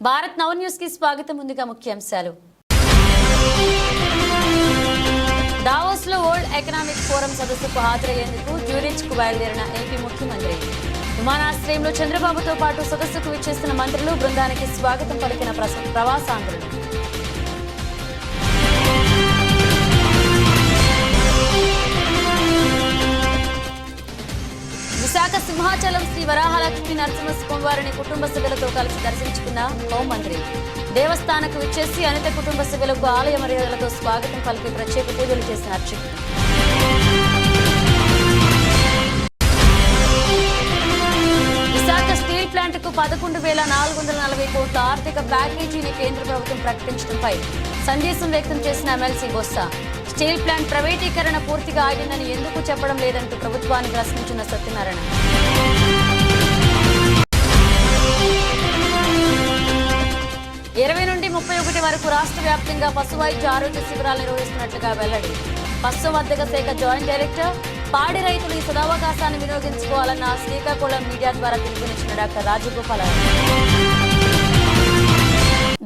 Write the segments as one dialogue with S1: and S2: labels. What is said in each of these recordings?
S1: Bharat now news కి స్వాగతం. ముందుగా ముఖ్యాంశాలు. దావోస్ లో వరల్డ్ ఎకనామిక్ ఫోరం సదస్సుకు హాజరయ్యేందుకు జ్యూరిచ్ కు బయలుదేరిన ఏపీ ముఖ్యమంత్రి. విమానాశ్రయంలో చంద్రబాబుతో పాటు సదస్సుకు విచ్చేస్తున్న మంత్రులు బృందానికి స్వాగతం పలికిన ప్రవాసాంధ్రులు. విశాఖ సింహాచలం శ్రీ వరాహలక్ష్మి నరసింహస్వామి వారిని కుటుంబ సభ్యులతో కలిసి దర్శించుకున్న హోంమంత్రి. దేవస్థానకు విచ్చేసి అనిత కుటుంబ సభ్యులకు ఆలయ మర్యాదలతో స్వాగతం పలికి ప్రత్యేక పూజలు చేసిన అర్చకులు. విశాఖ స్టీల్ ప్లాంట్ కు 11,440 కోట్ల ఆర్థిక ప్యాకేజీని కేంద్ర ప్రభుత్వం ప్రకటించడంపై సందేశం వ్యక్తం చేసిన ఎమ్మెల్సీ బొత్స. స్టీల్ ప్లాంట్ ప్రైవేటీకరణ పూర్తిగా ఆగిందని ఎందుకు చెప్పడం లేదంటూ ప్రభుత్వాన్ని ప్రశ్నించిన సత్యనారాయణ. 20 నుండి 31 వరకు రాష్ట్ర వ్యాప్తంగా పశు వైద్య ఆరోగ్య శిబిరాలు నిర్వహిస్తున్నట్లుగా వెల్లడి. పశువర్ధక శాఖ జాయింట్ డైరెక్టర్ పాడి రైతులు ఈ సదావకాశాన్ని వినియోగించుకోవాలన్న శ్రీకాకుళం మీడియా ద్వారా పిలుపునిచ్చిన డాక్టర్ రాజగోపాల్.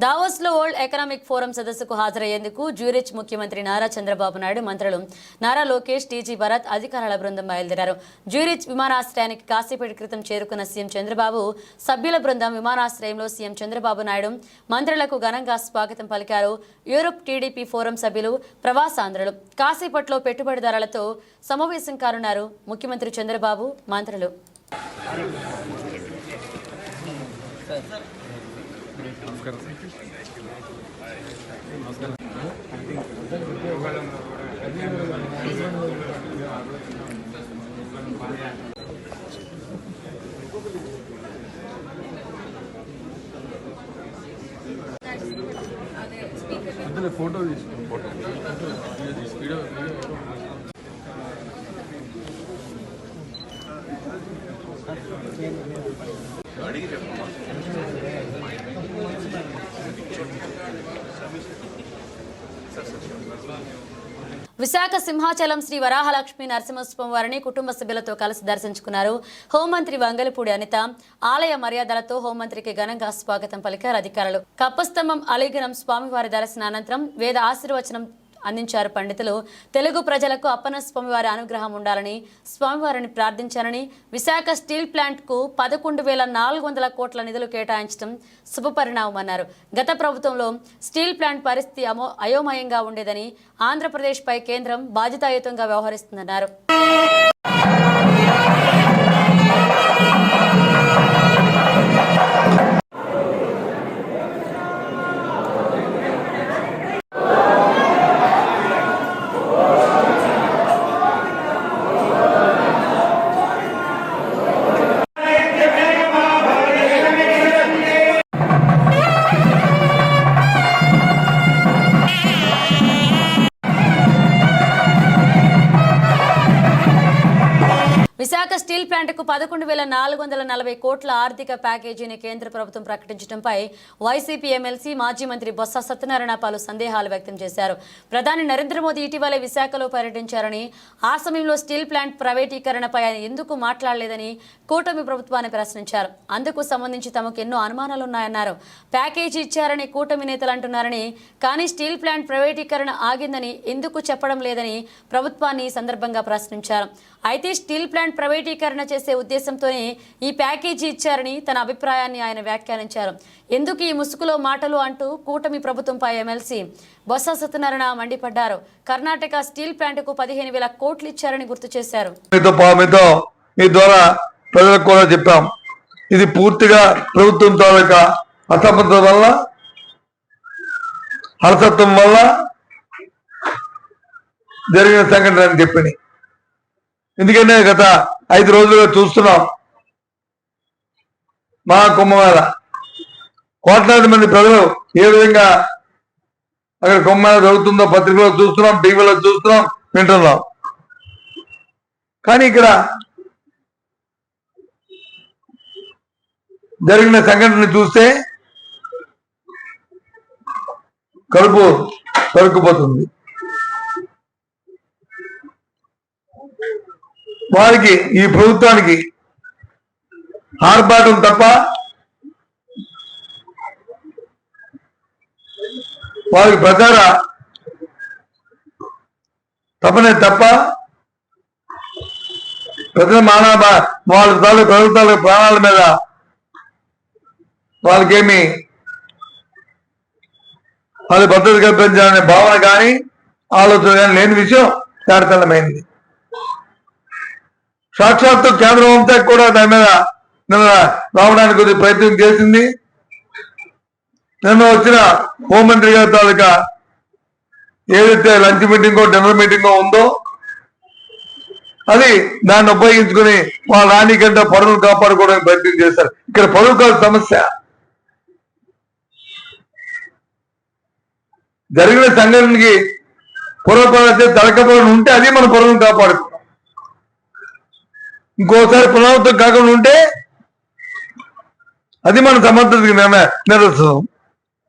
S1: దావోస్ లో వరల్డ్ ఎకనామిక్ ఫోరం సదస్సుకు హాజరయ్యేందుకు జ్యూరిచ్ ముఖ్యమంత్రి నారా చంద్రబాబు నాయుడు, మంత్రులు నారా లోకేష్, టీజీ భరత్ అధికారుల బృందం బయలుదేరారు. జ్యూరిచ్ విమానాశ్రయానికి కాసేపటి క్రితం చేరుకున్న సీఎం చంద్రబాబు సభ్యుల బృందం విమానాశ్రయంలో సీఎం చంద్రబాబు నాయుడు మంత్రులకు ఘనంగా స్వాగతం పలికారు. యూరోప్ టీడీపీ ఫోరం సభ్యులు, ప్రవాసాంధ్రులు కాసేపట్లో పెట్టుబడిదారులతో సమావేశం కానున్నారు ముఖ్యమంత్రి చంద్రబాబు, మంత్రులు.
S2: ఫోటో
S1: విశాఖ సింహాచలం శ్రీ వరాహలక్ష్మి నరసింహస్వామి వారిని కుటుంబ సభ్యులతో కలిసి దర్శించుకున్నారు హోంమంత్రి వంగలపూడి అనిత. ఆలయ మర్యాదలతో హోంమంత్రికి ఘనంగా స్వాగతం పలికారు అధికారులు. కప్పస్తంభం అలిగనం స్వామివారి దర్శనానంతరం వేద ఆశీర్వచనం అందించారు పండితులు. తెలుగు ప్రజలకు అప్పన్న స్వామివారి అనుగ్రహం ఉండాలని స్వామివారిని ప్రార్థించారని, విశాఖ స్టీల్ ప్లాంట్ కు 11,400 కోట్ల నిధులు కేటాయించడం శుభపరిణామన్నారు. గత ప్రభుత్వంలో స్టీల్ ప్లాంట్ పరిస్థితి అయోమయంగా ఉండేదని, ఆంధ్రప్రదేశ్ పై కేంద్రం బాధ్యతాయుతంగా వ్యవహరిస్తుందన్నారు. విశాఖ స్టీల్ ప్లాంట్కు 11,440 కోట్ల ఆర్థిక ప్యాకేజీని కేంద్ర ప్రభుత్వం ప్రకటించడంపై వైసీపీ ఎమ్మెల్సీ, మాజీ మంత్రి బొత్స సత్యనారాయణ పలు సందేహాలు వ్యక్తం చేశారు. ప్రధాని నరేంద్ర మోదీ ఇటీవలే విశాఖలో పర్యటించారని, ఆ సమయంలో స్టీల్ ప్లాంట్ ప్రైవేటీకరణపై ఆయన ఎందుకు మాట్లాడలేదని కూటమి ప్రభుత్వాన్ని ప్రశ్నించారు. అందుకు సంబంధించి తమకు ఎన్నో అనుమానాలున్నాయన్నారు. ప్యాకేజీ ఇచ్చారని కూటమి నేతలు అంటున్నారని, కానీ స్టీల్ ప్లాంట్ ప్రైవేటీకరణ ఆగిందని ఎందుకు చెప్పడం లేదని ప్రభుత్వాన్ని ఈ సందర్భంగా ప్రశ్నించారు. అయితే స్టీల్ ప్లాంట్ ప్రైవేటీకరణ చేసే ఉద్దేశంతోనే ఈ ప్యాకేజీ ఇచ్చారని తన అభిప్రాయాన్ని ఆయన వ్యాఖ్యానించారు. ఎందుకు ఈ ముసుగులో మాటలు అంటూ కూటమి ప్రభుత్వంపై ఎమ్మెల్సీ బొత్స సత్యనారాయణ మండిపడ్డారు. కర్ణాటక స్టీల్ ప్లాంట్ కు 15,000 కోట్లు ఇచ్చారని గుర్తు చేశారు.
S2: మీ ద్వారా ప్రజలకు కూడా చెప్పాం, ఇది పూర్తిగా ప్రభుత్వం తాలూకా అసమర్థత వల్ల, అలసత్వం వల్ల జరిగిన సంఘటన అని చెప్పని. ఎందుకంటే గత 5 రోజులుగా చూస్తున్నాం, మహాకుంభమేళ కోట్లాది మంది ప్రజలు ఏ విధంగా అక్కడ కుంభమేళ జరుగుతుందో పత్రికలో చూస్తున్నాం, టీవీలో చూస్తున్నాం, వింటున్నాం. కానీ ఇక్కడ జరిగిన సంఘటన చూస్తే కడుపు తరుక్కుపోతుంది. వారికి ఈ ప్రభుత్వానికి ఆర్భాటం తప్ప వాళ్ళకి ప్రచార తపనే తప్ప ప్రజల వాళ్ళ ప్రభుత్వాల ప్రాణాల మీద వాళ్ళకేమి వాళ్ళ భద్రత కల్పించాలనే భావన కానీ ఆలోచన కానీ లేని విషయం చారితల్లమైంది. సాక్షాత్తు కేంద్ర హోంశాఖ కూడా దాని మీద నిన్న రావడానికి కొద్దిగా ప్రయత్నం చేసింది. నిన్న వచ్చిన హోంమంత్రి గారి తాలూకా ఏదైతే లంచ్ మీటింగో డిన్నర్ మీటింగో ఉందో అది దాన్ని ఉపయోగించుకుని వాళ్ళ రాణి కంటే పరువులు కాపాడుకోవడానికి ప్రయత్నం చేశారు. ఇక్కడ పరువు కాదు సమస్య. జరిగిన సంఘటనకి పూర్వపరాలు తలకపోవడం ఉంటే అది మన పరువును కాపాడుకోవడం. ఇంకోసారి పునరావృతం కాకుండా ఉంటే అది మన సమర్థతకి నిరసనం.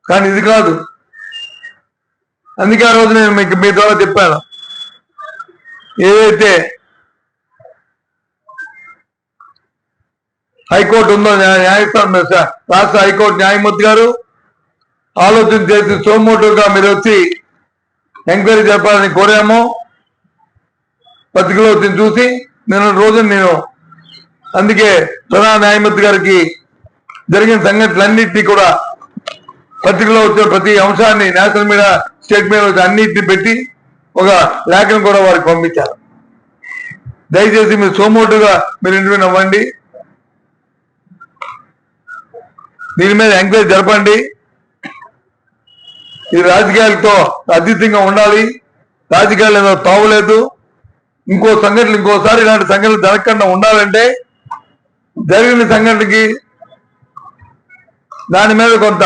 S2: కానీ ఇది కాదు. అందుకే ఆ రోజు నేను మీకు మీ ద్వారా చెప్పాను, ఏదైతే హైకోర్టు ఉందో న్యాయస్థానం రాష్ట్ర హైకోర్టు న్యాయమూర్తి గారు ఆలోచన చేసి సోమోటోగా మీరు వచ్చి ఎంక్వైరీ జరపాలని కోరామో పత్రికలో వచ్చింది చూసి నిన్న రోజు నేను అందుకే ప్రధాన న్యాయమూర్తి గారికి జరిగిన సంఘటనలన్నింటినీ కూడా పత్రికలో వచ్చిన ప్రతి అంశాన్ని నేషనల్ మీడియా స్టేట్ మీడియా వచ్చి అన్నింటినీ పెట్టి ఒక లేఖను కూడా వారికి పంపించారు. దయచేసి మీరు సోమోటుగా మీరు ఇంటర్వ్యూ అవ్వండి, దీని మీద ఎంక్వైరీ జరపండి. ఇది రాజకీయాలతో అతీతంగా ఉండాలి. రాజకీయాలు ఏదో తావులేదు. ఇంకోసారి ఇలాంటి సంఘటనలు జరగకుండా ఉండాలంటే జరిగిన సంఘటనకి దాని మీద కొంత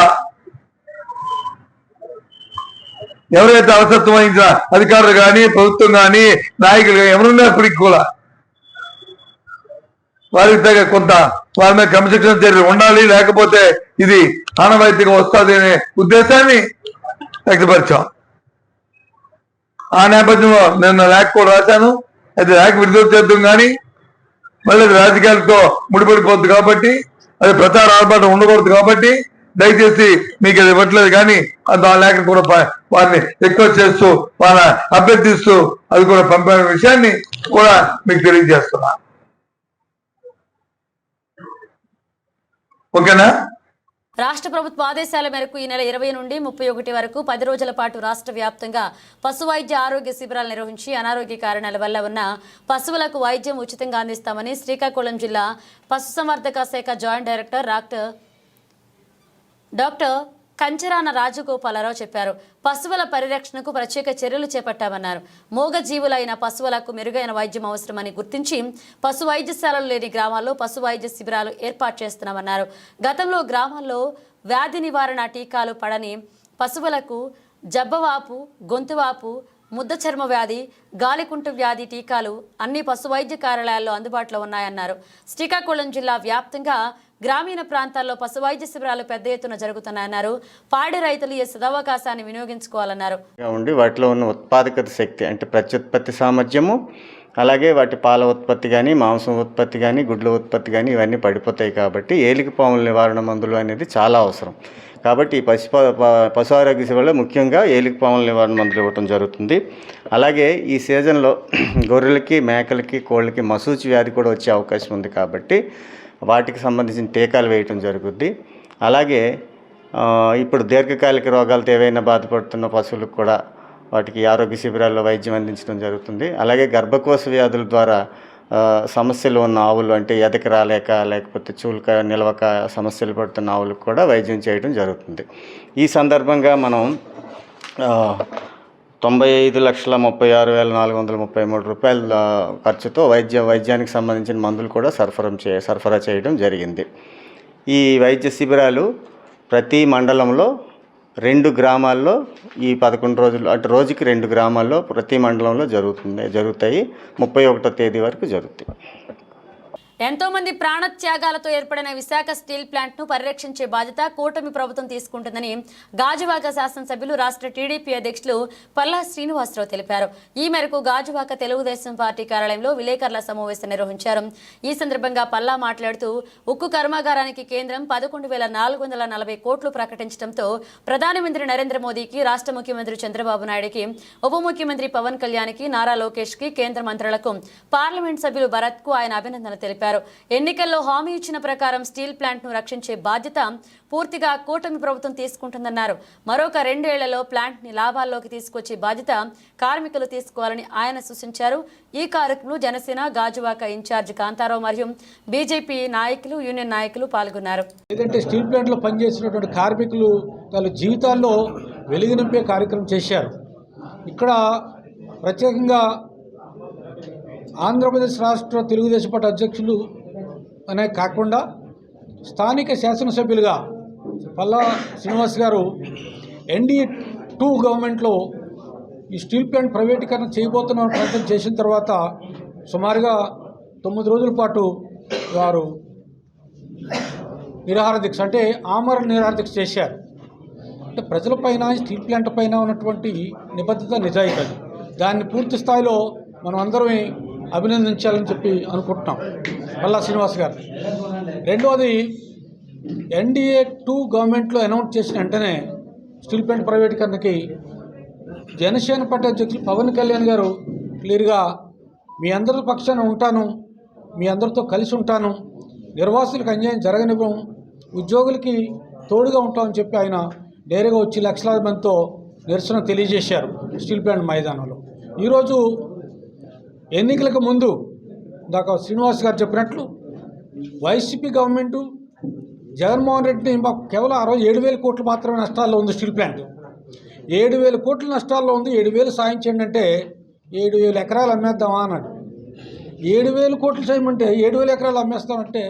S2: ఎవరైతే అలసత్వం వహించిన అధికారులు కానీ ప్రభుత్వం కానీ నాయకులు కానీ ఎవరున్నప్పటికీ కూడా వారికి తగ్గ కొంత వారి మీద క్రమశిక్షణ చర్యలు ఉండాలి. లేకపోతే ఇది ఆనవాయితీగా వస్తుంది అనే ఉద్దేశాన్ని వ్యక్తపరిచాం. ఆ నేపథ్యంలో నేను లేఖ కూడా రాశాను. అయితే లేఖ విడుదల చేద్దాం కానీ మళ్ళీ అది రాజకీయాలతో ముడిపడిపోద్ది కాబట్టి, అది ప్రచార ఆర్భాటం ఉండకూడదు కాబట్టి దయచేసి మీకు అది ఇవ్వట్లేదు. కానీ ఆ లేఖ కూడా వారిని రిక్వెస్ట్ చేస్తూ వాళ్ళ అభ్యర్థిస్తూ అది కూడా పంపిన విషయాన్ని కూడా మీకు తెలియజేస్తున్నా. ఓకేనా?
S1: రాష్ట్ర ప్రభుత్వ ఆదేశాల మేరకు ఈ నెల 20 నుండి 31 వరకు 10 రోజుల పాటు రాష్ట్ర వ్యాప్తంగా పశు వైద్య ఆరోగ్య శిబిరాలు నిర్వహించి అనారోగ్య కారణాల వల్ల ఉన్న పశువులకు వైద్యం ఉచితంగా అందిస్తామని శ్రీకాకుళం జిల్లా పశుసంవర్ధక శాఖ joint director doctor Kancharana Rajagopala Rao చెప్పారు. పశువుల పరిరక్షణకు ప్రత్యేక చర్యలు చేపట్టామన్నారు. మూగ జీవులైన పశువులకు మెరుగైన వైద్యం అవసరమని గుర్తించి పశు వైద్యశాలలు లేని గ్రామాల్లో పశు వైద్య శిబిరాలు ఏర్పాటు చేస్తున్నామన్నారు. గతంలో గ్రామాల్లో వ్యాధి నివారణ టీకాలు పడని పశువులకు జబ్బవాపు, గొంతువాపు, ముద్ద చర్మ వ్యాధి, గాలికుంటు వ్యాధి టీకాలు అన్ని పశు వైద్య కార్యాలయాల్లో అందుబాటులో ఉన్నాయన్నారు. శ్రీకాకుళం జిల్లా వ్యాప్తంగా గ్రామీణ ప్రాంతాల్లో పశు వైద్య శిబిరాలు పెద్ద ఎత్తున జరుగుతున్నాయన్నారు. పాడి రైతులు ఈ సదవకాశాన్ని వినియోగించుకోవాలన్నారు.
S3: వాటిలో ఉన్న ఉత్పాదకత శక్తి అంటే ప్రత్యుత్పత్తి సామర్థ్యము, అలాగే వాటి పాల ఉత్పత్తి కానీ, మాంసం ఉత్పత్తి కానీ, గుడ్ల ఉత్పత్తి కానీ ఇవన్నీ పడిపోతాయి. కాబట్టి ఏలికపాముల నివారణ మందులు అనేది చాలా అవసరం. కాబట్టి పశు ఆరోగ్య శిబిరాల్లో ముఖ్యంగా ఏలికపాముల నివారణ మందులు ఇవ్వడం జరుగుతుంది. అలాగే ఈ సీజన్లో గొర్రెలకి, మేకలకి, కోళ్ళకి మసూచి వ్యాధి కూడా వచ్చే అవకాశం ఉంది. కాబట్టి వాటికి సంబంధించిన టీకాలు వేయటం జరుగుద్ది. అలాగే ఇప్పుడు దీర్ఘకాలిక రోగాలతో ఏవైనా బాధపడుతున్న పశువులకు కూడా వాటికి ఆరోగ్య శిబిరాల్లో వైద్యం అందించడం జరుగుతుంది. అలాగే గర్భకోశ వ్యాధుల ద్వారా సమస్యలు ఉన్న ఆవులు అంటే ఎదక రాలేక లేకపోతే చూలక నిలవక సమస్యలు పడుతున్న ఆవులకు కూడా వైద్యం చేయడం జరుగుతుంది. ఈ సందర్భంగా మనం 95,36,433 రూపాయల ఖర్చుతో వైద్యానికి సంబంధించిన మందులు కూడా సరఫరా చేయడం జరిగింది. ఈ వైద్య శిబిరాలు ప్రతి మండలంలో 2 గ్రామాల్లో ఈ 11 రోజులు అంటే రోజుకి 2 గ్రామాల్లో ప్రతి మండలంలో జరుగుతాయి. 31వ తేదీ వరకు జరుగుతాయి.
S1: ఎంతో మంది ప్రాణత్యాగాలతో ఏర్పడిన విశాఖ స్టీల్ ప్లాంట్ ను పరిరక్షించే బాధ్యత కూటమి ప్రభుత్వం తీసుకుంటుందని గాజువాక శాసనసభ్యులు రాష్ట్ర టీడీపీ అధ్యక్షులు పల్లా శ్రీనివాసరావు తెలిపారు. ఈ మేరకు గాజువాక తెలుగుదేశం పార్టీ కార్యాలయంలో విలేకరుల సమావేశం నిర్వహించారు. ఈ సందర్భంగా పల్లా మాట్లాడుతూ ఉక్కు కర్మాగారానికి కేంద్రం 11,440 కోట్లు ప్రకటించడంతో ప్రధానమంత్రి నరేంద్ర మోదీకి, రాష్ట్ర ముఖ్యమంత్రి చంద్రబాబు నాయుడుకి, ఉప ముఖ్యమంత్రి పవన్ కళ్యాణ్కి, నారా లోకేష్కి, కేంద్ర మంత్రులకు, పార్లమెంట్ సభ్యులు భరత్కు ఆయన అభినందనలు తెలిపారు. ఎన్నికల్లో హామీ ఇచ్చిన ప్రకారం స్టీల్ ప్లాంట్ ను రక్షించే బాధ్యత పూర్తిగా కూటమి ప్రభుత్వం తీసుకుంటుందన్నారు. మరొక 2 ఏళ్లలో ప్లాంట్ ని లాభాల్లోకి తీసుకొచ్చే బాధ్యత కార్మికులు తీసుకోవాలని ఆయన సూచించారు. ఈ కార్యక్రమంలో జనసేన గాజువాక ఇన్ఛార్జ్ కాంతారావు మరియు బీజేపీ నాయకులు, యూనియన్ నాయకులు పాల్గొన్నారు.
S4: ఏదంటే స్టీల్ ప్లాంట్లో పనిచేసినటువంటి కార్మికులు వాళ్ళ జీవితాల్లో వెలుగు నింపే కార్యక్రమం చేశారు. ఇక్కడ ప్రత్యేకంగా ఆంధ్రప్రదేశ్ రాష్ట్ర తెలుగుదేశం పార్టీ అధ్యక్షులు అనే కాకుండా స్థానిక శాసనసభ్యులుగా పల్లా శ్రీనివాస్ గారు NDA 2 గవర్నమెంట్లో ఈ స్టీల్ ప్లాంట్ ప్రైవేటీకరణ చేయబోతున్న ప్రయత్నం చేసిన తర్వాత సుమారుగా 9 రోజుల పాటు వారు నిరాహార దీక్ష అంటే ఆమరణ నిరాహార దీక్ష చేశారు. అంటే ప్రజలపైన స్టీల్ ప్లాంట్ పైన ఉన్నటువంటి నిబద్ధత, నిజాయితీ, దాన్ని పూర్తి స్థాయిలో మనం అందరమే అభినందించాలని చెప్పి అనుకుంటున్నాం పల్లా శ్రీనివాస్ గారు. రెండవది, NDA 2 గవర్నమెంట్లో అనౌన్స్ చేసిన వెంటనే స్టీల్ ప్లాంట్ ప్రైవేటీకరణకి జనసేన పార్టీ అధ్యక్షులు పవన్ కళ్యాణ్ గారు క్లియర్గా మీ అందరి పక్షాన ఉంటాను, మీ అందరితో కలిసి ఉంటాను, నిర్వాసులకు అన్యాయం జరగనివ్వం, ఉద్యోగులకి తోడుగా ఉంటామని చెప్పి ఆయన డైరెక్ట్గా వచ్చి లక్షలాది మందితో నిరసన తెలియజేశారు స్టీల్ ప్లాంట్ మైదానంలో. ఈరోజు ఎన్నికలకు ముందు దాకా శ్రీనివాస్ గారు చెప్పినట్లు వైసీపీ గవర్నమెంటు జగన్మోహన్ రెడ్డిని మాకు కేవలం 7,000 కోట్లు మాత్రమే నష్టాల్లో ఉంది స్టీల్ ప్లాంట్. 7,000 కోట్ల నష్టాల్లో ఉంది, 7,000 సాయం చేయండి అంటే 7,000 ఎకరాలు అమ్మేద్దామా అన్నాడు. 7,000 కోట్లు చేయమంటే 7,000 ఎకరాలు అమ్మేస్తామంటే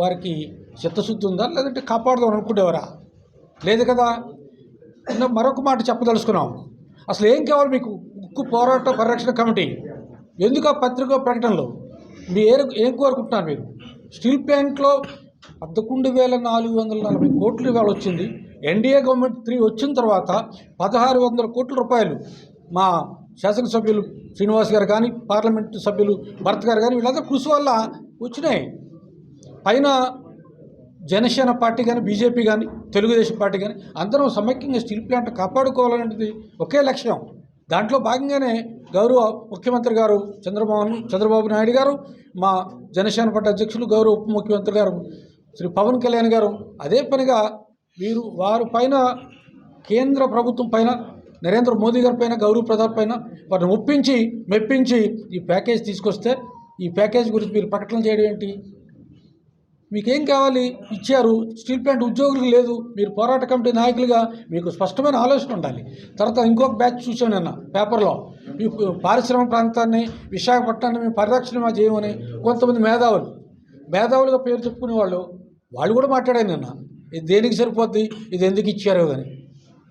S4: వారికి చిత్తశుద్ధి ఉందా, లేదంటే కాపాడదాం అనుకునేవారా? లేదు కదా. మరొక మాట చెప్పదలుచుకున్నాం. అసలు ఏం కావాలి మీకు? ఉక్కు పోరాట పరిరక్షణ కమిటీ ఎందుకు ఆ పత్రికా ప్రకటనలో మీరు ఏం కోరుకుంటున్నారు? మీరు స్టీల్ ప్లాంట్లో 11,440 కోట్లు ఇవాళ వచ్చింది. NDA గవర్నమెంట్ 3 వచ్చిన తర్వాత 1,600 కోట్ల రూపాయలు మా శాసనసభ్యులు శ్రీనివాస్ గారు కానీ, పార్లమెంటు సభ్యులు భరత్ గారు కానీ వీళ్ళందరూ కృషి వల్ల వచ్చినాయి. పైన జనసేన పార్టీ కానీ, బీజేపీ కానీ, తెలుగుదేశం పార్టీ కానీ అందరం సమైక్యంగా స్టీల్ ప్లాంట్ కాపాడుకోవాలనేది ఒకే లక్ష్యం. దాంట్లో భాగంగానే గౌరవ ముఖ్యమంత్రి గారు చంద్రబాబు నాయుడు గారు, మా జనసేన పార్టీ అధ్యక్షులు గౌరవ ఉప ముఖ్యమంత్రి గారు శ్రీ పవన్ కళ్యాణ్ గారు అదే పనిగా వారి పైన, కేంద్ర ప్రభుత్వం పైన, నరేంద్ర మోదీ గారి పైన, గౌరవ ప్రతాప్ పైన వారిని మెప్పించి ఈ ప్యాకేజ్ తీసుకొస్తే, ఈ ప్యాకేజ్ గురించి మీరు ప్రకటన చేయడం ఏంటి? మీకేం కావాలి? ఇచ్చారు. స్టీల్ ప్లాంట్ ఉద్యోగులకు లేదు. మీరు పోరాట కమిటీ నాయకులుగా మీకు స్పష్టమైన ఆలోచన ఉండాలి. తర్వాత ఇంకొక బ్యాచ్ చూసాను నిన్న పేపర్లో, ఈ పారిశ్రామిక ప్రాంతాన్ని, విశాఖపట్నాన్ని మేము పరిరక్షణ చేయమని కొంతమంది మేధావులుగా పేరు చెప్పుకునే వాళ్ళు కూడా మాట్లాడారు నిన్న. ఇది దేనికి సరిపోద్ది, ఇది ఎందుకు ఇచ్చారు అని.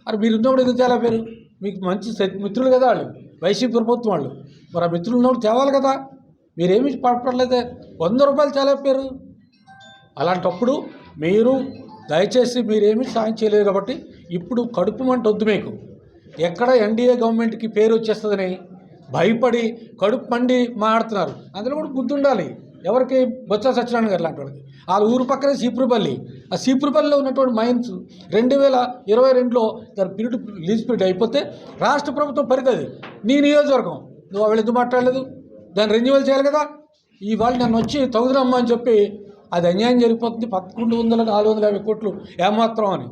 S4: మరి మీరు ఉన్నప్పుడు ఎందుకు తేలా పేరు? మీకు మంచి మిత్రులు కదా వాళ్ళు, వైసీపీ ప్రభుత్వం వాళ్ళు. మరి ఆ మిత్రులు ఉన్నప్పుడు తేవాలి కదా. మీరేమి పడలేదే, 100 రూపాయలు తేలేపారు. అలాంటప్పుడు మీరు దయచేసి మీరేమీ సాయం చేయలేదు కాబట్టి ఇప్పుడు కడుపు మంట వద్దు మీకు. ఎక్కడ NDA గవర్నమెంట్కి పేరు వచ్చేస్తుందని భయపడి కడుపు మండి మాట్లాడుతున్నారు. అందులో కూడా బుద్ధి ఉండాలి. ఎవరికి? బొత్స సత్యనారాయణ గారు లాంటి వాళ్ళకి. వాళ్ళ ఊరు పక్కనే సీపురుపల్లి. ఆ సీపురుపల్లిలో ఉన్నటువంటి మైన్స్ 2022లో దాని లీజ్ పీరియడ్ అయిపోతే రాష్ట్ర ప్రభుత్వం పరిధి, నీ నియోజకవర్గం, నువ్వు వాళ్ళు ఎందుకు మాట్లాడలేదు? దాన్ని రెన్యువల్ చేయాలి కదా. ఇవాళ నన్ను వచ్చి తగుదనమ్మా అని చెప్పి అది అన్యాయం జరిగిపోతుంది. 11,450 కోట్లు ఏమాత్రం అని.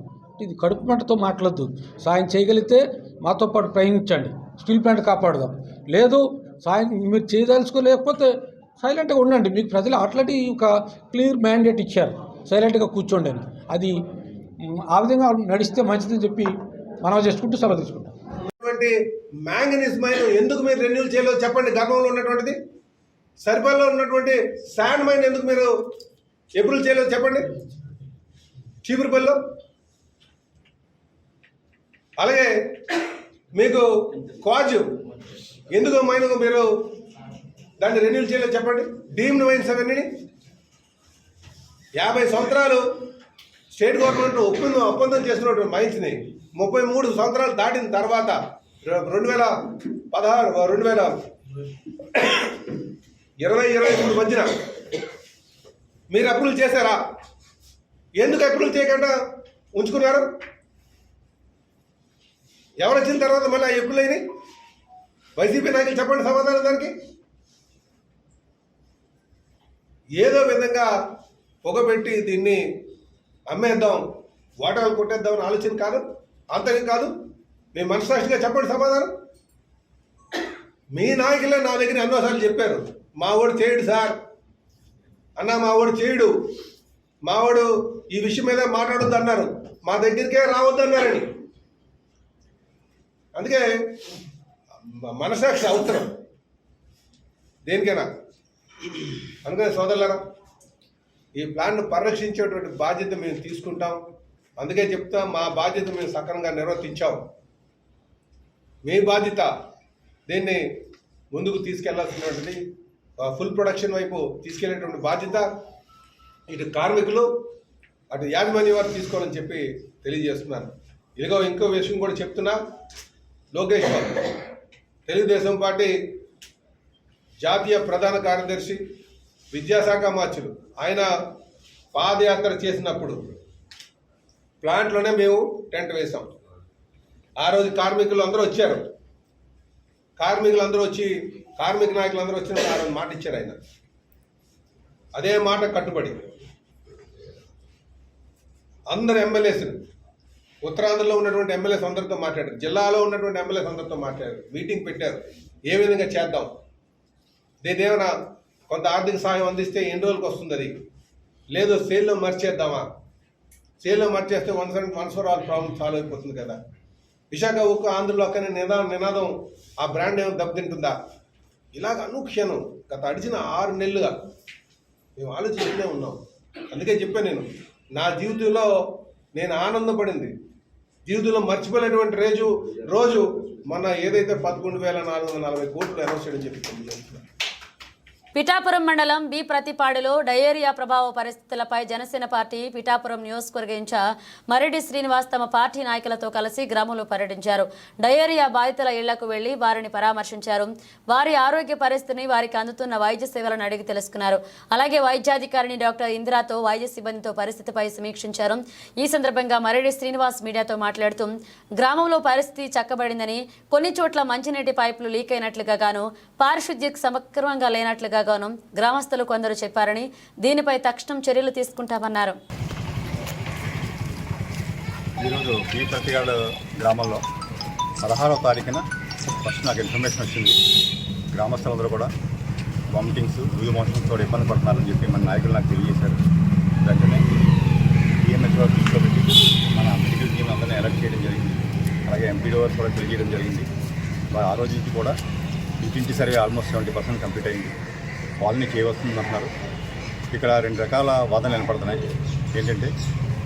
S4: ఇది కడుపు మంటతో మాట్లాడద్దు. సాయం చేయగలిగితే మాతో పాటు ప్రయత్నించండి, స్టీల్ ప్లాంట్ కాపాడుదాం. లేదు సాయం మీరు చేయదలుచుకోలేకపోతే సైలెంట్గా ఉండండి. మీకు ప్రజలు అట్లాంటి ఒక క్లియర్ మ్యాండేట్ ఇచ్చారు, సైలెంట్గా కూర్చోండి అని. అది ఆ విధంగా నడిస్తే మంచిదని చెప్పి మనం చేసుకుంటూ సెలవు తీసుకుంటాం.
S5: మ్యాంగనీస్ మైన్ ఎందుకు మీరు రెన్యూల్ చేయలేదు చెప్పండి. గర్భంలో ఉన్నటువంటిది సరిపల్లో ఉన్నటువంటి శాండ్ మైన్ ఎందుకు మీరు ఎప్రూవ్ చేయలేదు చెప్పండి. చీపురుపల్లిలో అలాగే మీకు క్వాజ్ ఎందుకు మైన్ మీరు దాన్ని రెన్యూల్ చేయలేదు చెప్పండి. డీమ్డ్ మైన్స్ అవన్నీ 50 సంవత్సరాలు స్టేట్ గవర్నమెంట్ ఒప్పందం చేసుకున్నటువంటి మైన్స్ని 33 సంవత్సరాలు దాటిన తర్వాత 2023 మధ్యన మీరు అప్రూవల్ చేశారా? ఎందుకు అప్రూవల్ చేయకుండా ఉంచుకున్నారు? ఎవరు వచ్చిన తర్వాత మళ్ళీ ఆ అప్రూవల్ అయినాయి? వైసీపీ నాయకులు చెప్పండి సమాధానం దానికి. ఏదో విధంగా పొగబెట్టి దీన్ని అమ్మేద్దాం, వాటాలు కొట్టేద్దాం అని ఆలోచన కాదు, అంతగా కాదు. మీ మనసాక్షిగా చెప్పండి సమాధానం. మీ నాయకులే నా దగ్గర ఎన్నోసార్లు చెప్పారు, మా వాడు చేయడు సార్ అన్న, మా వాడు చేయడు, మా వాడు ఈ విషయం మీద మాట్లాడొద్దు అన్నారు, మా దగ్గరికే రావద్దు అన్నారని. అందుకే మనసాక్షి అవసరం దేనికైనా. అందుకని సోదరులారా, ఈ ప్లాన్ను పరిరక్షించేటువంటి బాధ్యత మేము తీసుకుంటాం. అందుకే చెప్తాం, మా బాధ్యత మేము సక్రమంగా నిర్వర్తించాం. మీ బాధ్యత దీన్ని ముందుకు తీసుకెళ్లాల్సినటువంటిది, ఫుల్ ప్రొడక్షన్ వైపు తీసుకెళ్లేటువంటి బాధ్యత ఇటు కార్మికులు అటు యాజమాన్య వారు తీసుకోవాలని చెప్పి తెలియజేస్తున్నాను. ఇదిగో ఇంకో విషయం కూడా చెప్తున్నా. లోకేష్ బాబు తెలుగుదేశం పార్టీ జాతీయ ప్రధాన కార్యదర్శి, విద్యాశాఖ మార్చులు, ఆయన పాదయాత్ర చేసినప్పుడు ప్లాంట్లోనే మేము టెంట్ వేసాం. ఆ రోజు కార్మికులు అందరూ వచ్చారు. కార్మిక నాయకులందరూ వచ్చినప్పుడు ఆ రోజు మాట ఇచ్చారు ఆయన. అదే మాట కట్టుబడి అందరు ఎమ్మెల్యేస్, ఉత్తరాంధ్రలో ఉన్నటువంటి ఎమ్మెల్యేస్ అందరితో మాట్లాడారు, జిల్లాలో ఉన్నటువంటి ఎమ్మెల్యేస్ అందరితో మాట్లాడారు, మీటింగ్ పెట్టారు. ఏ విధంగా చేద్దాం, దీనేమైనా కొంత ఆర్థిక సహాయం అందిస్తే ఎన్ని రోజులకు వస్తుంది, అది లేదు సేల్లో మర్చేద్దామా, సేల్లో మర్చేస్తే once for all problem solve అయిపోతుంది కదా. విశాఖ ఉక్కు ఆంధ్రలో అక్కనే నినాదం ఆ బ్రాండ్ ఏమైనా దెబ్బతింటుందా? ఇలాగ అనుక్షణం గత అడిచిన 6 నెలలుగా మేము ఆలోచిస్తూనే ఉన్నాం. అందుకే చెప్పాను, నేను నా జీవితంలో నేను ఆనందపడింది, జీవితంలో మర్చిపోలేటువంటి రోజు మొన్న ఏదైతే 11,440 కోట్లు అనౌన్స్ చేయడం చెప్పి.
S1: పిఠాపురం మండలం బి ప్రతిపాడులో డయేరియా ప్రభావ పరిస్థితులపై జనసేన పార్టీ పిఠాపురం నియోజకవర్గ ఇన్ఛార్జ్ మరెడ్డి శ్రీనివాస్ తమ పార్టీ నాయకులతో కలిసి గ్రామంలో పర్యటించారు. డయేరియా బాధితుల ఇళ్లకు వెళ్లి వారిని పరామర్శించారు. వారి ఆరోగ్య పరిస్థితిని, వారికి అందుతున్న వైద్య సేవలను అడిగి తెలుసుకున్నారు. అలాగే వైద్యాధికారిని డాక్టర్ ఇందిరాతో వైద్య సిబ్బందితో పరిస్థితిపై సమీక్షించారు. ఈ సందర్భంగా మరెడ్డి శ్రీనివాస్ మీడియాతో మాట్లాడుతూ గ్రామంలో పరిస్థితి చక్కబడిందని, కొన్ని చోట్ల మంచినీటి పైపులు లీక్ అయినట్లుగా గాను, పారిశుద్ధ్యం సమక్రమంగా లేనట్లుగా గాను గ్రామస్తులు కొందరు చెప్పారని, దీనిపై తక్షణం చర్యలు తీసుకుంటామన్నారు.
S6: ఈరోజు బి ప్రతిపాడు గ్రామంలో 16వ తారీఖున ఫస్ట్ నాకు ఇన్ఫర్మేషన్ వచ్చింది. గ్రామస్తులందరూ కూడా వామిటింగ్స్, లూజ్ మోషన్స్తో ఇబ్బంది పడుతున్నారని చెప్పి మన నాయకులు నాకు తెలియజేశారు. వెంటనే డిఎంహెచ్ వారు తీసుకోబెట్టి మన మెడికల్ టీం అందరినీ అలర్ట్ చేయడం జరిగింది. అలాగే ఎంపీడీ వారు కూడా తెలియజేయడం జరిగింది. ఆ రోజు నుంచి కూడా ఇంటింటి సర్వే ఆల్మోస్ట్ 70% కంప్లీట్ అయింది. కాలనీ చేయవస్తుంది అంటున్నారు. ఇక్కడ 2 రకాల వాదనలు వినపడుతున్నాయి. ఏంటంటే,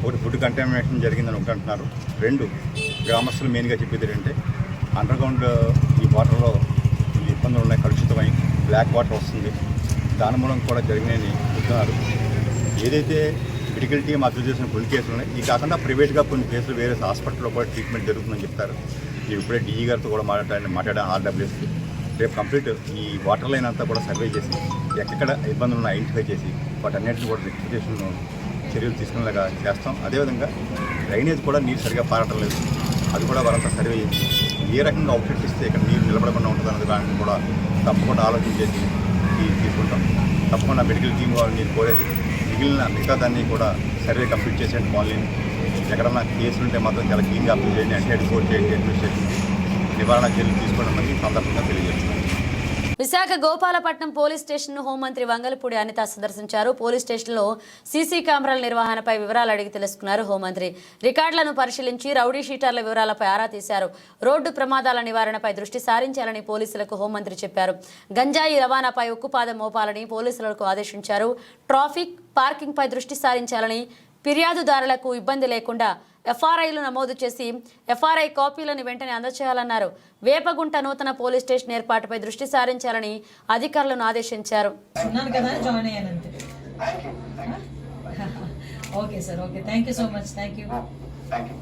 S6: ఒకటి ఫుడ్ కంటామినేషన్ జరిగిందని ఒకటి అంటున్నారు. 2 గ్రామస్తులు మెయిన్గా చెప్పేది ఏంటంటే, అండర్గ్రౌండ్ ఈ వాటర్లో ఇబ్బందులు ఉన్నాయి, కలుషితమై బ్లాక్ వాటర్ వస్తుంది, దాని మూలం కూడా జరిగినాయని చెప్తున్నారు. ఏదైతే మెడికల్ టీం అబ్జర్వ్ చేసిన కొన్ని కేసులు ఉన్నాయి, ఈ కాకుండా ప్రైవేట్గా కొన్ని కేసులు వేరే హాస్పిటల్లో కూడా ట్రీట్మెంట్ జరుగుతుందని చెప్తారు. నేను ఇప్పుడే డిఈ గారితో కూడా మాట్లాడాను ఆర్డబ్ల్యూఎస్కి. రేపు కంప్లీట్ ఈ వాటర్ లైన్ అంతా కూడా సర్వే చేసి ఎక్కడ ఇబ్బందులు ఉన్నాయో ఐడెంటిఫై చేసి వాటన్నిటిని కూడా రెక్టిఫికేషన్ చర్యలు తీసుకునేలాగా చేస్తాం. అదేవిధంగా డ్రైనేజ్ కూడా నీరు సరిగా పారటం లేదు, అది కూడా వారంతా సర్వే చేసి ఏ రకంగా అవుట్లెట్ ఇస్తే ఇక్కడ నీరు నిలబడకుండా ఉంటుంది అన్నది దాన్ని కూడా తప్పకుండా ఆలోచన చేసి తీసుకుంటాం. తప్పకుండా మెడికల్ టీం వాళ్ళు నేను కోరేది, మిగతా దాన్ని కూడా సర్వే కంప్లీట్ చేసేయండి. కాలనీ ఎక్కడన్నా కేసులు ఉంటే మాత్రం చాలా క్లీన్గా అప్లై చేయండి, అంటే రిపోర్ట్ చేయండి, అడ్మినిస్ట్రేషన్ నివారణ చర్యలు తీసుకోవడం అనేది సందర్భంగా తెలియజేస్తున్నాను.
S1: విశాఖ గోపాలపట్నం పోలీస్ స్టేషన్ను హోంమంత్రి వంగలపూడి అనిత సందర్శించారు. పోలీస్ స్టేషన్లో సీసీ కెమెరాల నిర్వహణపై వివరాలు అడిగి తెలుసుకున్నారు హోంమంత్రి. రికార్డులను పరిశీలించి రౌడీ షీటర్ల వివరాలపై ఆరా తీశారు. రోడ్డు ప్రమాదాల నివారణపై దృష్టి సారించాలని పోలీసులకు హోంమంత్రి చెప్పారు. గంజాయి రవాణాపై ఉక్కుపాదం మోపాలని పోలీసులకు ఆదేశించారు. ట్రాఫిక్, పార్కింగ్పై దృష్టి సారించాలని, ఫిర్యాదుదారులకు ఇబ్బంది లేకుండా ఎఫ్ఆర్ఐలు నమోదు చేసి ఎఫ్ఆర్ఐ కాపీలను వెంటనే అందజేయాలన్నారు. వేపగుంట నూతన పోలీస్ స్టేషన్ ఏర్పాటుపై దృష్టి సారించాలని అధికారులను ఆదేశించారు. Okay sir, okay, thank you so much, thank you.
S3: Thank you.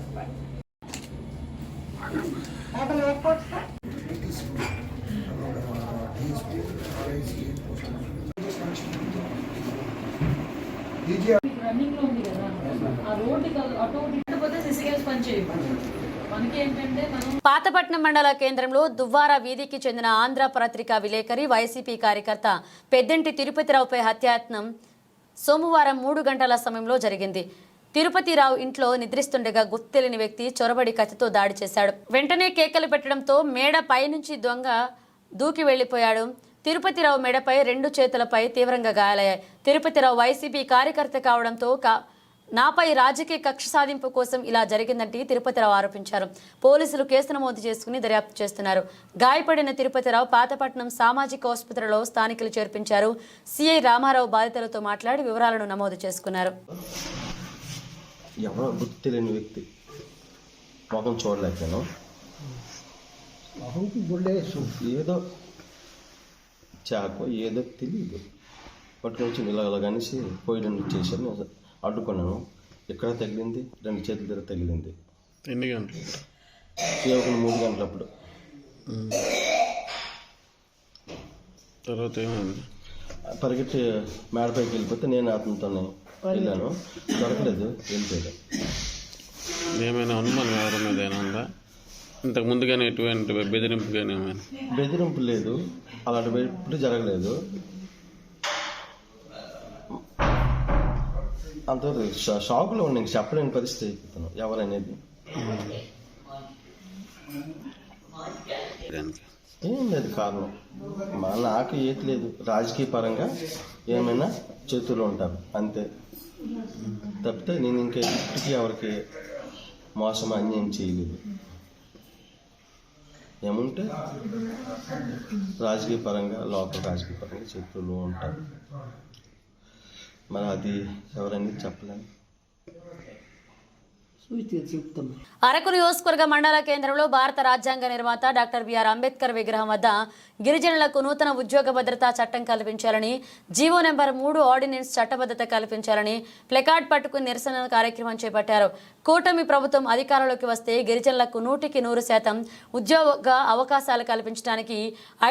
S1: Running లో ఉంది కదా, ఆ రోడ్డు అటు పోతే సిసిఎస్ పని చేయదు. పాతపట్నం మండల కేంద్రంలో దువ్వార వీధికి చెందిన ఆంధ్ర పత్రిక విలేకరి వైసీపీ కార్యకర్త పెద్దంటి తిరుపతిరావుపై హత్యాయత్నం సోమవారం 3 గంటల సమయంలో జరిగింది. తిరుపతిరావు ఇంట్లో నిద్రిస్తుండగా గుర్తుతెలియని వ్యక్తి చొరబడి కత్తితో దాడి చేశాడు. వెంటనే కేకలు పెట్టడంతో మేడ పైనుంచి దొంగ దూకి వెళ్లిపోయాడు. తిరుపతిరావు మెడపై 2 చేతులపై తీవ్రంగా గాయాలయ్యాయి. తిరుపతిరావు వైసీపీ కార్యకర్త కావడంతో నాపై రాజకీయ కక్ష సాధింపు కోసం ఇలా జరిగిందంటే తిరుపతిరావు ఆరోపించారు. పోలీసులు కేసు నమోదు చేసుకుని దర్యాప్తు చేస్తున్నారు. గాయపడిన తిరుపతిరావు పాతపట్నం సామాజిక ఆసుపత్రిలో స్థానికులు చేర్పించారు. సిఐ రామారావు బాధితులతో మాట్లాడి వివరాలను నమోదు చేసుకున్నారు.
S7: ఎవరో గుర్తు తెలియని వ్యక్తి, ముఖం చూడలేకపోయాను, ఏదో చాకు ఏదో తెలియదు పట్టుకొని ఇలా కనేసి పోయడం చేశాను. అడ్డుకున్నాను, ఎక్కడ తగిలింది, 2 చేతుల దగ్గర తగిలింది.
S8: ఎన్ని గంటలు?
S7: 3 గంటలప్పుడు.
S8: తర్వాత ఏమైంది?
S7: పరిగెట్టి మేడపైకి వెళ్ళిపోతే నేను అతనితోనే వెళ్ళాను, దొరకలేదు, వెళ్ళిపోయాడు.
S8: ఏమైనా అనుమానం ఎవరి మీద అయినా ఉందా? ఇంతకు ముందుగానే ఎటువంటి బెదిరింపు కానీ ఏమైనా?
S7: బెదిరింపు లేదు, అలాంటి ఎప్పుడు జరగలేదు. అంత షాకులో ఉండి ఇంక చెప్పలేని పరిస్థితి అయిపోతాను ఎవరనేది. ఏం లేదు కారణం, నాకు ఏది లేదు. రాజకీయ పరంగా ఏమైనా చేతులు ఉంటారు అంతే తప్పితే నేను ఇంకా ఇప్పటికీ ఎవరికి మోసం అన్యాయం చేయలేదు. ఏముంటే రాజకీయ పరంగా, లోకల్ రాజకీయ పరంగా చేతులు ఉంటారు. మరి అది ఎవరని చెప్పలేము.
S1: అరకు నియోజకవర్గ మండల కేంద్రంలో భారత రాజ్యాంగ నిర్మాత డాక్టర్ బిఆర్ అంబేద్కర్ విగ్రహం వద్ద గిరిజనులకు నూతన ఉద్యోగ భద్రతా చట్టం కల్పించాలని, జీవో నెంబర్ 3 ఆర్డినెన్స్ చట్టబద్ధత కల్పించాలని ప్లెకార్డ్ పట్టుకుని నిరసన కార్యక్రమం చేపట్టారు. కూటమి ప్రభుత్వం అధికారంలోకి వస్తే గిరిజనులకు 100% ఉద్యోగ అవకాశాలు కల్పించడానికి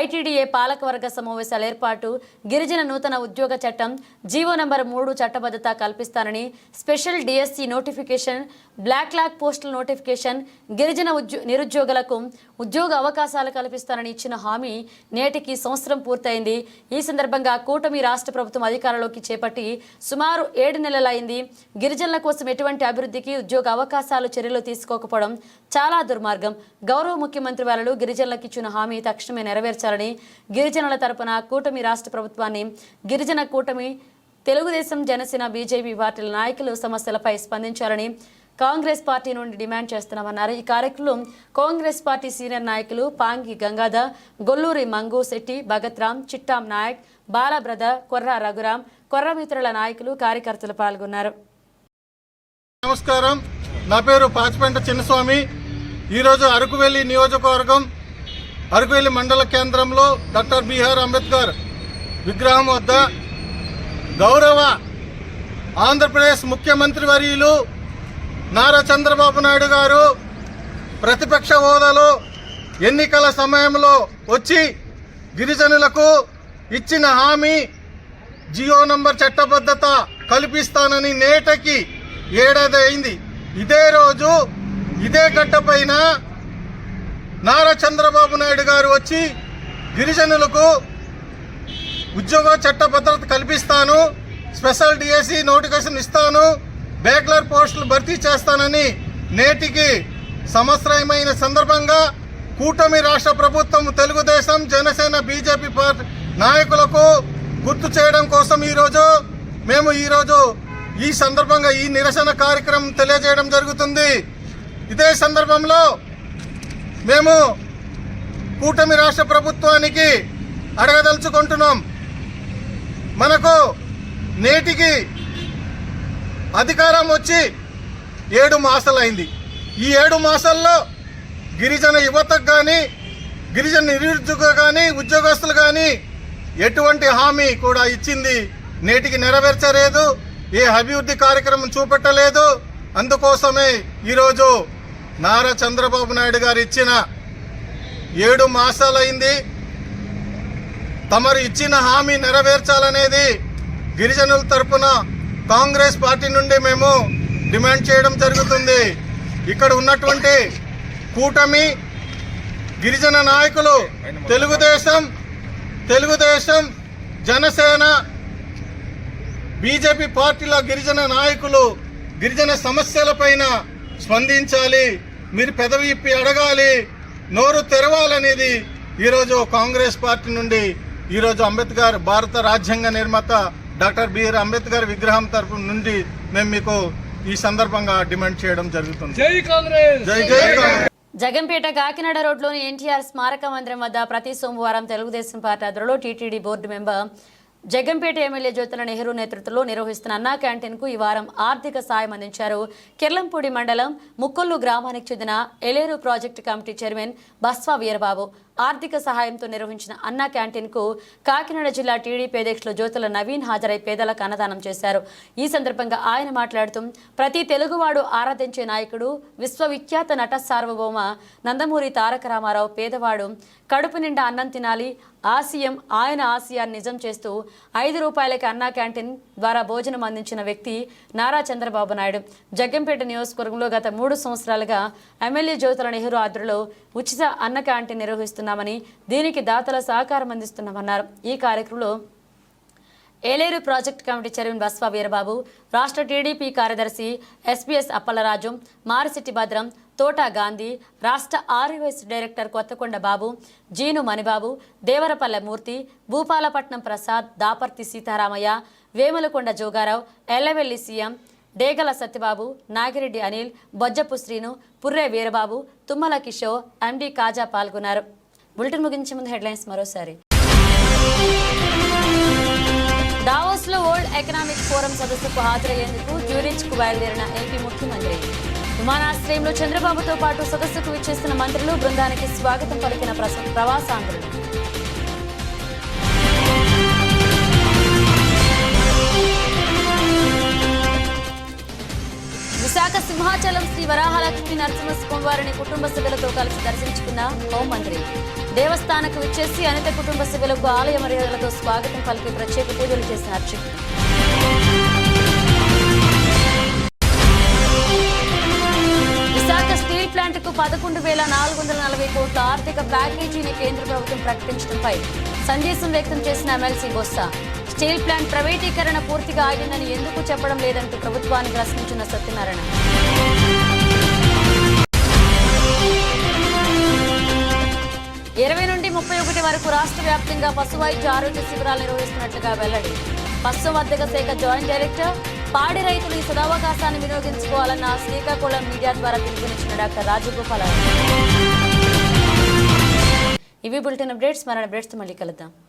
S1: ఐటీడీఏ పాలకవర్గ సమావేశాల ఏర్పాటు, గిరిజన నూతన ఉద్యోగ చట్టం, జీవో నెంబర్ 3 చట్టబద్ధత కల్పిస్తానని, special DSC notification, block lock postal notification, గిరిజన నిరుద్యోగులకు ఉద్యోగ అవకాశాలు కల్పిస్తానని ఇచ్చిన హామీ నేటికి సంవత్సరం పూర్తయింది. ఈ సందర్భంగా కూటమి రాష్ట్ర ప్రభుత్వం అధికారంలోకి చేపట్టి సుమారు 7 నెలలైంది. గిరిజనుల కోసం ఎటువంటి అభివృద్ధికి, ఉద్యోగ అవకాశాలు చర్యలు తీసుకోకపోవడం చాలా దుర్మార్గం. గౌరవ ముఖ్యమంత్రి వారు గిరిజనులకు ఇచ్చిన హామీ తక్షణమే నెరవేర్చాలని గిరిజనుల తరపున కూటమి రాష్ట్ర ప్రభుత్వాన్ని, గిరిజన కూటమి, తెలుగుదేశం, జనసేన, బీజేపీ పార్టీల నాయకులు సమస్యలపై స్పందించాలని కాంగ్రెస్ పార్టీ నుండి డిమాండ్ చేస్తున్నామన్నారు. ఈ కార్యక్రమంలో కాంగ్రెస్ పార్టీ సీనియర్ నాయకులు పాంగి గంగాధర్, గొల్లూరి మంగు శెట్టి, భగత్ రామ్, చిట్టాం నాయక్, బాల బ్రదర్, కొర్ర రఘురాం, కొర్ర మిత్రుల నాయకులు, కార్యకర్తలు పాల్గొన్నారు.
S9: నమస్కారం, నా పేరు పాచిపెంట చిన్నస్వామి. ఈరోజు అరకువెల్లి నియోజకవర్గం అరకువెల్లి మండల కేంద్రంలో డాక్టర్ బిఆర్ అంబేద్కర్ విగ్రహం వద్ద గౌరవ ఆంధ్రప్రదేశ్ ముఖ్యమంత్రి వర్యులు నారా చంద్రబాబు నాయుడు గారు ప్రతిపక్ష హోదాలో ఎన్నికల సమయంలో వచ్చి గిరిజనులకు ఇచ్చిన హామీ జియో నంబర్ చట్టబద్ధత కల్పిస్తానని నేటికి 7 ఏడాది అయింది. ఇదే రోజు ఇదే గడ్డపైన నారా చంద్రబాబు నాయుడు గారు వచ్చి గిరిజనులకు ఉద్యోగ చట్టబద్ధత కల్పిస్తాను, స్పెషల్ డిఎస్సి నోటిఫికేషన్ ఇస్తాను, బ్యాక్లర్ పోస్టులు భర్తీ చేస్తానని నేటికి సంవత్సరమైన సందర్భంగా కూటమి రాష్ట్ర ప్రభుత్వం, తెలుగుదేశం, జనసేన, బీజేపీ పార్టీ నాయకులకు గుర్తు చేయడం కోసం మేము ఈరోజు ఈ సందర్భంగా ఈ నిరసన కార్యక్రమం తెలియజేయడం జరుగుతుంది. ఇదే సందర్భంలో మేము కూటమి రాష్ట్ర ప్రభుత్వానికి అడగదలుచుకుంటున్నాం. మనకు నేటికి అధికారం వచ్చి 7 మాసాలైంది. ఈ 7 మాసాల్లో గిరిజన యువతకు కానీ, గిరిజన నిరుద్యోగులు కానీ, ఉద్యోగస్తులు కానీ ఎటువంటి హామీ కూడా ఇచ్చింది నేటికి నెరవేర్చలేదు. ఏ అభివృద్ధి కార్యక్రమం చూపెట్టలేదు. అందుకోసమే ఈరోజు నారా చంద్రబాబు నాయుడు గారు ఇచ్చిన 7 మాసాలైంది. తమరు ఇచ్చిన హామీ నెరవేర్చాలనేది గిరిజనుల తరపున కాంగ్రెస్ పార్టీ నుండి మేము డిమాండ్ చేయడం జరుగుతుంది. ఇక్కడ ఉన్నటువంటి కూటమి గిరిజన నాయకులు తెలుగుదేశం జనసేన బీజేపీ పార్టీల గిరిజన నాయకులు గిరిజన సమస్యలపైన స్పందించాలి. మీరు పెదవి ఇప్పి అడగాలి, నోరు తెరవాలనేది ఈరోజు కాంగ్రెస్ పార్టీ నుండి ఈరోజు అంబేద్కర్ భారత రాజ్యాంగ నిర్మాత డాక్టర్ బిఆర్ అంబేద్కర్ విగ్రహం తరపు నుండి మేము మీకు ఈ సందర్భంగా డిమాండ్ చేయడం జరుగుతుంది. జై కాంగ్రెస్. జై కాంగ్రెస్.
S1: జగంపేట కాకినాడ రోడ్లోని ఎన్టీఆర్ స్మారక మందిరం వద్ద ప్రతి సోమవారం తెలుగుదేశం పార్టీ ఆధ్వర్యంలో TTD board member Jaggampeta MLA Jyothula Nehru నేతృత్వంలో నిర్వహిస్తున్న అన్నా క్యాంటీన్కు ఈ వారం ఆర్థిక సాయం అందించారు. కిర్లంపూడి మండలం ముక్కొల్లు గ్రామానికి చెందిన Yeleru project committee chairman Baswa Veerababu ఆర్థిక సహాయంతో నిర్వహించిన అన్నా క్యాంటీన్కు కాకినాడ జిల్లా టీడీపీ అధ్యక్షులు జ్యోతుల నవీన్ హాజరై పేదలకు అన్నదానం చేశారు. ఈ సందర్భంగా ఆయన మాట్లాడుతూ ప్రతి తెలుగువాడు ఆరాధించే నాయకుడు విశ్వవిఖ్యాత నట సార్వభౌమ నందమూరి తారక రామారావు పేదవాడు కడుపు నిండా అన్నం తినాలి ఆయన ఆశయాన్ని నిజం చేస్తూ 5 రూపాయలకి అన్నా క్యాంటీన్ ద్వారా భోజనం అందించిన వ్యక్తి నారా చంద్రబాబు నాయుడు. జగ్గంపేట నియోజకవర్గంలో గత 3 సంవత్సరాలుగా ఎమ్మెల్యే జ్యోతుల నెహ్రూ ఆధ్వర్యంలో ఉచిత అన్న క్యాంటీన్ నిర్వహిస్తున్నామని దీనికి దాతల సహకారం అందిస్తున్నామన్నారు. ఈ కార్యక్రమంలో Eleru project committee chairman Baswa Veerababu, రాష్ట్ర టీడీపీ కార్యదర్శి ఎస్పీఎస్ అప్పలరాజు, మారిశెట్టి భద్రం, తోట గాంధీ, రాష్ట్ర ఆర్వైఎస్ డైరెక్టర్ కొత్తకొండ బాబు, జీను మణిబాబు, దేవరపల్లె మూర్తి, భూపాలపట్నం ప్రసాద్, దాపర్తి సీతారామయ్య, వేములకొండ జోగారావు, ఎల్లవెల్లి సీఎం, డేగల సత్యబాబు, నాగిరెడ్డి అనిల్, బొజ్జపు శ్రీను, పుర్రే వీరబాబు, తుమ్మల కిషోర్, ఎండి కాజా పాల్గొన్నారు. బులెటిన్ ముగించే ముందు హెడ్లైన్స్ మరోసారి. దావోస్లో వరల్డ్ ఎకనామిక్ ఫోరం సదస్సుకు హాజరయ్యేందుకు జ్యూరిచ్కు బయలుదేరిన ఏపీ ముఖ్యమంత్రి. విమానాశ్రయంలో చంద్రబాబుతో పాటు సదస్సుకు విచ్చేసిన మంత్రులు, బృందానికి స్వాగతం పలికిన ప్రవాసాంధ్రులు. విశాఖ సింహాచలం శ్రీ వరాహలక్ష్మి నరసింహస్వామి వారిని కుటుంబ సభ్యులతో కలిసి దర్శించుకున్న హోంమంత్రి. దేవస్థానకు విచ్చేసి అనిత కుటుంబ సభ్యులకు ఆలయ మర్యాదలతో స్వాగతం పలికి ప్రత్యేక పూజలు చేసిన అర్చకులు. విశాఖ స్టీల్ ప్లాంట్కు 11,440 కోట్ల ఆర్థిక ప్యాకేజీని కేంద్ర ప్రభుత్వం ప్రకటించడంపై సందేశం వ్యక్తం చేసిన ఎమ్మెల్సీ బొత్స. స్టీల్ ప్లాంట్ ప్రైవేటీకరణ పూర్తిగా ఆగిందని ఎందుకు చెప్పడం లేదంటూ ప్రభుత్వాన్ని ప్రశ్నించిన సత్యనారాయణ. 20 నుండి 31 వరకు రాష్ట్ర వ్యాప్తంగా పశు వైద్య ఆరోగ్య శిబిరాలు నిర్వహిస్తున్నట్లుగా వెల్లడి. పశువర్ధక శాఖ జాయింట్ డైరెక్టర్ పాడి రైతులు ఈ సదావకాశాన్ని వినియోగించుకోవాలన్న శ్రీకాకుళం మీడియా ద్వారా పిలుపునిచ్చిన డాక్టర్ రాజగోపాల్. ఇవి బులెటిన్ అప్డేట్స్. మరణ అప్డేట్స్ మళ్ళీ కలుద్దాం.